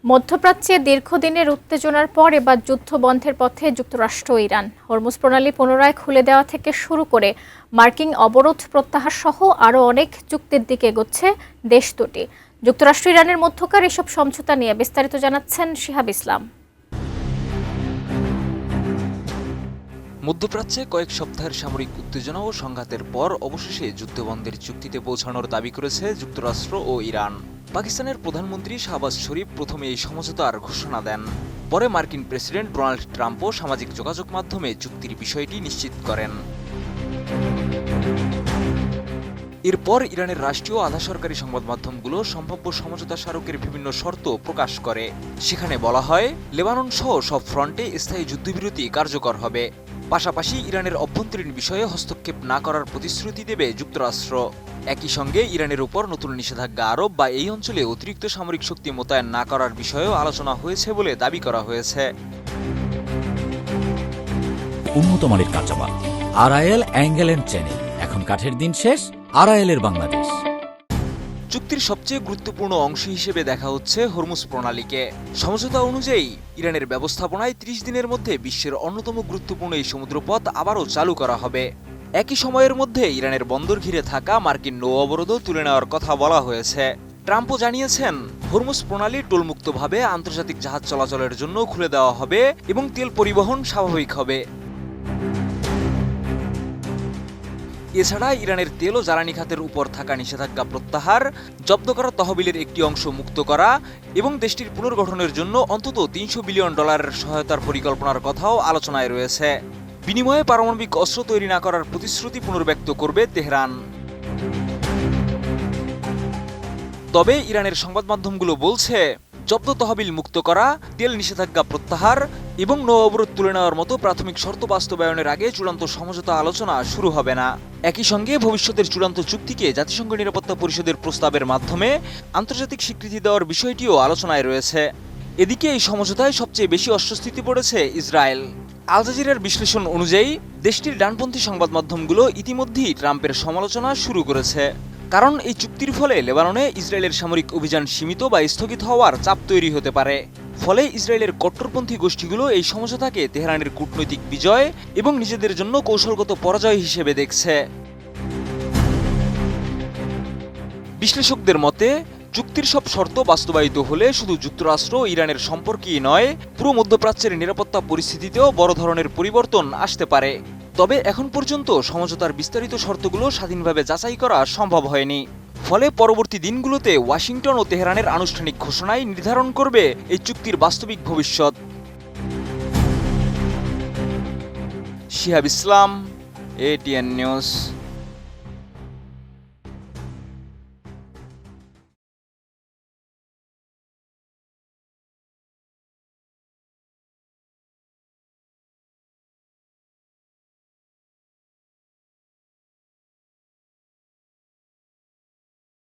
মধ্যপ্রাচ্যে দীর্ঘদিনের উত্তেজনার পর এবার যুদ্ধ বন্ধের পথে যুক্তরাষ্ট্র ও ইরান। হরমুজ প্রণালী পুনরায় খুলে দেওয়া থেকে শুরু করে মার্কিন অবরোধ প্রত্যাহার সহ আরও অনেক চুক্তির দিকে এগোচ্ছে দেশ দুটি। যুক্তরাষ্ট্র ইরানের মধ্যকার এসব সমঝোতা নিয়ে বিস্তারিত জানাচ্ছেন শিহাব ইসলাম। মধ্যপ্রাচ্যে কয়েক সপ্তাহের সামরিক উত্তেজনা ও সংঘাতের পর অবশেষে যুদ্ধবন্ধের চুক্তিতে পৌঁছানোর দাবি করেছে যুক্তরাষ্ট্র ও ইরান। পাকিস্তানের প্রধানমন্ত্রী শাহবাজ শরীফ প্রথমে এই সমঝোতার ঘোষণা দেন। পরে মার্কিন প্রেসিডেন্ট ডোনাল্ড ট্রাম্পও সামাজিক যোগাযোগ মাধ্যমে চুক্তির বিষয়টি নিশ্চিত করেন। এরপর ইরানের রাষ্ট্রীয় আধা সরকারি সংবাদ মাধ্যমগুলো সম্ভাব্য সমঝোতা স্মারকের বিভিন্ন শর্ত প্রকাশ করে। সেখানে বলা হয়, লেবানন সহ সব ফ্রন্টে স্থায়ী যুদ্ধবিরতি কার্যকর হবে। পাশাপাশি ইরানের অভ্যন্তরীণ বিষয়ে হস্তক্ষেপ না করার প্রতিশ্রুতি দেবে যুক্তরাষ্ট্র। একই সঙ্গে ইরানের উপর নতুন নিষেধাজ্ঞা আরোপ বা এই অঞ্চলে অতিরিক্ত সামরিক শক্তি মোতায়েন না করার বিষয়েও আলোচনা হয়েছে বলে দাবি করা হয়েছে। উন্নত মানের কাঁচামাল আরআইএল অ্যাঙ্গেল এন্ড চ্যানেল, এখন কাঠের দিন শেষ, আরআইএল এর বাংলাদেশ। চুক্তির সবচেয়ে গুরুত্বপূর্ণ অংশ হিসেবে দেখা হচ্ছে হরমুজ প্রণালীকে। সমঝোতা অনুযায়ী ইরানের ব্যবস্থাপনায় ৩০ দিনের মধ্যে বিশ্বের অন্যতম গুরুত্বপূর্ণ এই সমুদ্রপথ আবারও চালু করা হবে। একই সময়ের মধ্যে ইরানের বন্দর ঘিরে থাকা মার্কিন নৌ অবরোধও তুলে নেওয়ার কথা বলা হয়েছে। ট্রাম্পও জানিয়েছেন, হরমুজ প্রণালী টোলমুক্তভাবে আন্তর্জাতিক জাহাজ চলাচলের জন্য খুলে দেওয়া হবে এবং তেল পরিবহন স্বাভাবিক হবে। এছাড়া ইরানের তেল ও জ্বালানি খাতের উপর থাকা নিষেধাজ্ঞা প্রত্যাহার, জব্দ করা তহবিলের একটি অংশ মুক্ত করা এবং দেশটির পুনর্গঠনের জন্য অন্তত $300 বিলিয়ন সহায়তার পরিকল্পনার কথাও আলোচনায় রয়েছে। বিনিময়ে পারমাণবিক অস্ত্র তৈরি না করার প্রতিশ্রুতি পুনর্ব্যক্ত করবে তেহরান। তবে ইরানের সংবাদ মাধ্যমগুলো বলছে, জব্দ তহবিল মুক্ত করা, তেল নিষেধাজ্ঞা প্রত্যাহার এবং নৌ অবরোধ তুলে নেওয়ার মতো প্রাথমিক শর্ত বাস্তবায়নের আগে চূড়ান্ত সমঝোতা আলোচনা শুরু হবে না। একই সঙ্গে ভবিষ্যতের চূড়ান্ত চুক্তিকে জাতিসংঘ নিরাপত্তা পরিষদের প্রস্তাবের মাধ্যমে আন্তর্জাতিক স্বীকৃতি দেওয়ার বিষয়টিও আলোচনায় রয়েছে। এদিকে এই সমঝোতায় সবচেয়ে বেশি অস্বস্তিতে পড়েছে ইসরায়েল। আল জাজিরার বিশ্লেষণ অনুযায়ী দেশটির ডানপন্থী সংবাদ মাধ্যমগুলো ইতিমধ্যেই ট্রাম্পের সমালোচনা শুরু করেছে। কারণ এই চুক্তির ফলে লেবাননে ইসরায়েলের সামরিক অভিযান সীমিত বা স্থগিত হওয়ার চাপ তৈরি হতে পারে। ফলে ইসরায়েলের কট্টরপন্থী গোষ্ঠীগুলো এই সমঝোতাকে তেহরানের কূটনৈতিক বিজয় এবং নিজেদের জন্য কৌশলগত পরাজয় হিসেবে দেখছে। বিশ্লেষকদের মতে, চুক্তির সব শর্ত বাস্তবায়িত হলে শুধু যুক্তরাষ্ট্র ও ইরানের সম্পর্কই নয়, পুরো মধ্যপ্রাচ্যের নিরাপত্তা পরিস্থিতিতেও বড় ধরনের পরিবর্তন আসতে পারে। তবে এখন পর্যন্ত সমঝোতার বিস্তারিত শর্তগুলো স্বাধীনভাবে যাচাই করা সম্ভব হয়নি। ফলে পরবর্তী দিনগুলোতে ওয়াশিংটন ও তেহরানের আনুষ্ঠানিক ঘোষণাই নির্ধারণ করবে এই চুক্তির বাস্তবিক ভবিষ্যৎ। শিহাব ইসলাম, ATN নিউজ।